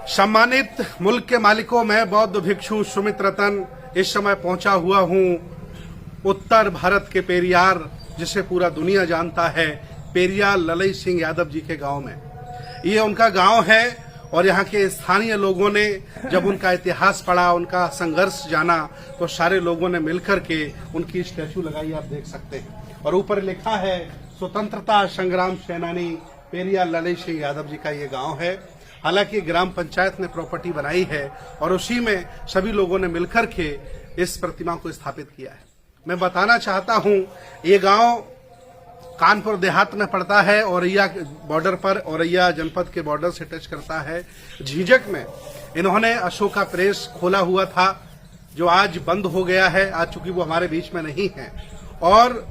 सम्मानित मुल्क के मालिकों, मैं बौद्ध भिक्षु सुमित रतन इस समय पहुंचा हुआ हूं उत्तर भारत के पेरियार, जिसे पूरा दुनिया जानता है, पेरियार ललई सिंह यादव जी के गांव में। ये उनका गांव है और यहाँ के स्थानीय लोगों ने जब उनका इतिहास पढ़ा, उनका संघर्ष जाना, तो सारे लोगों ने मिलकर के उनकी स्टैचू लगाई, आप देख सकते हैं। और ऊपर लिखा है स्वतंत्रता संग्राम सेनानी पेरियार ललई सिंह यादव जी का ये गांव है। हालांकि ग्राम पंचायत ने प्रॉपर्टी बनाई है और उसी में सभी लोगों ने मिलकर के इस प्रतिमा को स्थापित किया है। मैं बताना चाहता हूं, ये गांव कानपुर देहात में पड़ता है, औरैया बॉर्डर पर, औरैया जनपद के बॉर्डर से टच करता है। झीझक में इन्होंने अशोका प्रेस खोला हुआ था, जो आज बंद हो गया है, आज चूंकि वो हमारे बीच में नहीं है। और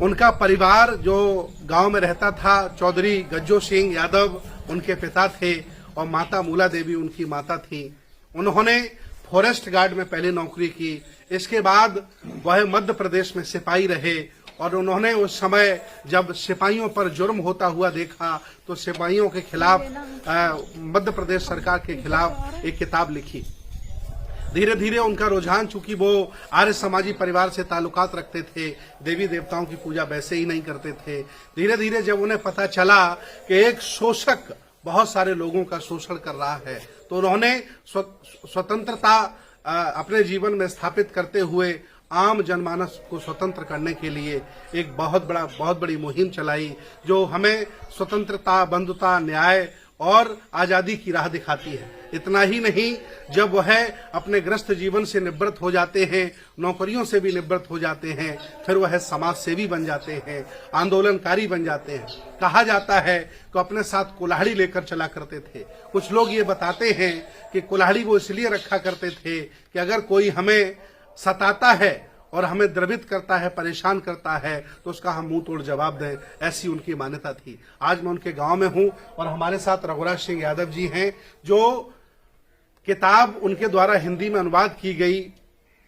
उनका परिवार जो गांव में रहता था, चौधरी गज्जो सिंह यादव उनके पिता थे और माता मूला देवी उनकी माता थी। उन्होंने फॉरेस्ट गार्ड में पहले नौकरी की, इसके बाद वह मध्य प्रदेश में सिपाही रहे और उन्होंने उस समय जब सिपाहियों पर जुर्म होता हुआ देखा तो सिपाहियों के खिलाफ मध्य प्रदेश सरकार के खिलाफ एक किताब लिखी। धीरे धीरे उनका रुझान, चूंकि वो आर्य समाजी परिवार से ताल्लुकात रखते थे, देवी देवताओं की पूजा वैसे ही नहीं करते थे, धीरे धीरे जब उन्हें पता चला कि एक शोषक बहुत सारे लोगों का शोषण कर रहा है, तो उन्होंने स्वतंत्रता अपने जीवन में स्थापित करते हुए आम जनमानस को स्वतंत्र करने के लिए एक बहुत बड़ी मुहिम चलाई, जो हमें स्वतंत्रता, बंधुता, न्याय और आजादी की राह दिखाती है। इतना ही नहीं, जब वह अपने ग्रस्त जीवन से निवृत्त हो जाते हैं, नौकरियों से भी निवृत्त हो जाते हैं, फिर वह समाज सेवी बन जाते हैं, आंदोलनकारी बन जाते हैं। कहा जाता है कि अपने साथ कुल्हाड़ी लेकर चला करते थे। कुछ लोग ये बताते हैं कि कुल्हाड़ी वो इसलिए रखा करते थे कि अगर कोई हमें सताता है और हमें द्रवित करता है, परेशान करता है, तो उसका हम मुंह तोड़ जवाब दें, ऐसी उनकी मान्यता थी। आज मैं उनके गांव में हूं और हमारे साथ रघुराज सिंह यादव जी हैं, जो किताब उनके द्वारा हिंदी में अनुवाद की गई,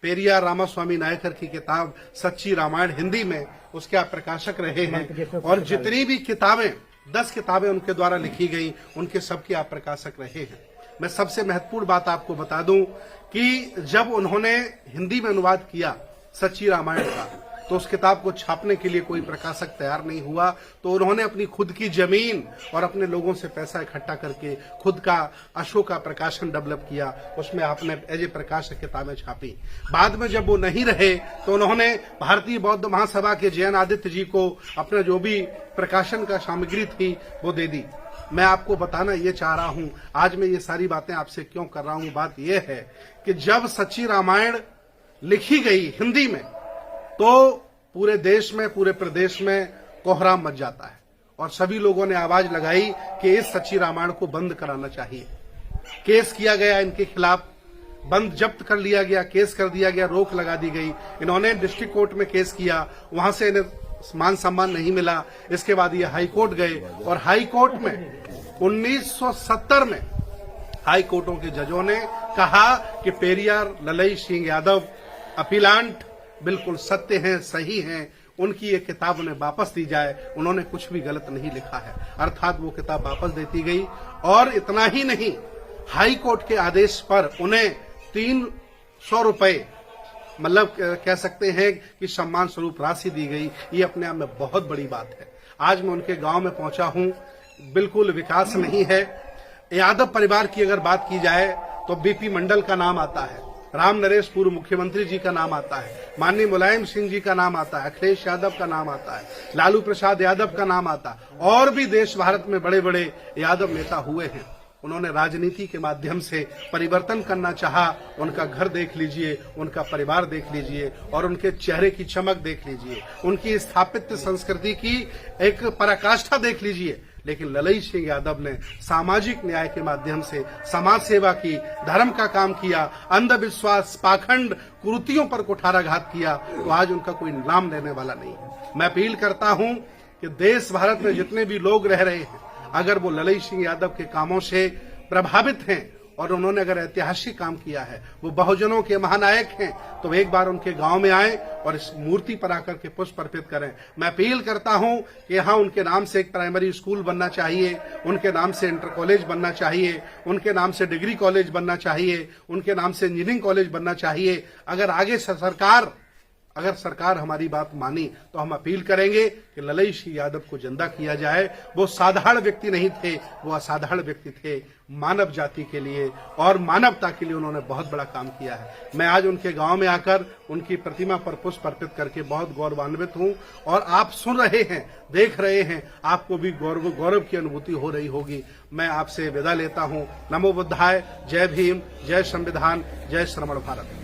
पेरियार रामास्वामी नायकर की किताब सच्ची रामायण हिंदी में, उसके आप प्रकाशक रहे हैं। और जितनी भी किताबें 10 किताबें उनके द्वारा लिखी गई, उनके सबके आप प्रकाशक रहे हैं। मैं सबसे महत्वपूर्ण बात आपको बता दूं कि जब उन्होंने हिंदी में अनुवाद किया सच्ची रामायण का, तो उस किताब को छापने के लिए कोई प्रकाशक तैयार नहीं हुआ, तो उन्होंने अपनी खुद की जमीन और अपने लोगों से पैसा इकट्ठा करके खुद का अशोका प्रकाशन डेवलप किया, उसमें आपने एज ए प्रकाशक किताबें छापी। बाद में जब वो नहीं रहे तो उन्होंने भारतीय बौद्ध महासभा के जैन आदित्य जी को अपने जो भी प्रकाशन का सामग्री थी वो दे दी। मैं आपको बताना ये चाह रहा हूं, आज मैं ये सारी बातें आपसे क्यों कर रहा हूं, बात यह है कि जब सच्ची रामायण लिखी गई हिंदी में, तो पूरे देश में, पूरे प्रदेश में कोहराम मच जाता है और सभी लोगों ने आवाज लगाई कि इस सच्ची रामायण को बंद कराना चाहिए। केस किया गया इनके खिलाफ, बंद जब्त कर लिया गया, केस कर दिया गया, रोक लगा दी गई। इन्होंने डिस्ट्रिक्ट कोर्ट में केस किया, वहां से इन्हें मान सम्मान नहीं मिला। इसके बाद ये हाई कोर्ट गए और हाई कोर्ट में 1970 में हाई कोर्टों के जजों ने कहा कि पेरियार ललई सिंह यादव अपीलांट बिल्कुल सत्य हैं, सही हैं, उनकी ये किताब उन्हें वापस दी जाए। उन्होंने कुछ भी गलत नहीं लिखा है, अर्थात वो किताब वापस देती गई। और इतना ही नहीं, हाई कोर्ट के आदेश पर उन्हें 300 रुपए, मतलब कह सकते हैं कि सम्मान स्वरूप राशि दी गई। ये अपने आप में बहुत बड़ी बात है। आज मैं उनके गांव में पहुंचा हूं, बिल्कुल विकास नहीं है। यादव परिवार की अगर बात की जाए तो बीपी मंडल का नाम आता है, राम नरेश पूर्व मुख्यमंत्री जी का नाम आता है, माननीय मुलायम सिंह जी का नाम आता है, अखिलेश यादव का नाम आता है, लालू प्रसाद यादव का नाम आता है, और भी देश भारत में बड़े बड़े यादव नेता हुए हैं। उन्होंने राजनीति के माध्यम से परिवर्तन करना चाहा। उनका घर देख लीजिए, उनका परिवार देख लीजिए और उनके चेहरे की चमक देख लीजिए, उनकी स्थापित संस्कृति की एक पराकाष्ठा देख लीजिए। लेकिन ललई सिंह यादव ने सामाजिक न्याय के माध्यम से समाज सेवा की, धर्म का काम किया, अंधविश्वास, पाखंड, कुरीतियों पर कुठाराघात किया, तो आज उनका कोई नाम लेने वाला नहीं है। मैं अपील करता हूं कि देश भारत में जितने भी लोग रह रहे हैं, अगर वो ललई सिंह यादव के कामों से प्रभावित हैं और उन्होंने अगर ऐतिहासिक काम किया है, वो बहुजनों के महानायक हैं, तो एक बार उनके गांव में आए और इस मूर्ति पर आकर के पुष्प अर्पित करें। मैं अपील करता हूं कि यहाँ उनके नाम से एक प्राइमरी स्कूल बनना चाहिए, उनके नाम से इंटर कॉलेज बनना चाहिए, उनके नाम से डिग्री कॉलेज बनना चाहिए, उनके नाम से इंजीनियरिंग कॉलेज बनना चाहिए। अगर आगे अगर सरकार हमारी बात मानी तो हम अपील करेंगे कि ललई सिंह यादव को जिंदा किया जाए। वो साधारण व्यक्ति नहीं थे, वो असाधारण व्यक्ति थे। मानव जाति के लिए और मानवता के लिए उन्होंने बहुत बड़ा काम किया है। मैं आज उनके गांव में आकर उनकी प्रतिमा पर पुष्प अर्पित करके बहुत गौरवान्वित हूं। और आप सुन रहे हैं, देख रहे हैं, आपको भी गौरव की अनुभूति हो रही होगी। मैं आपसे विदा लेता हूं। नमो बुद्धाय। जय भीम, जय संविधान, जय श्रमण भारत।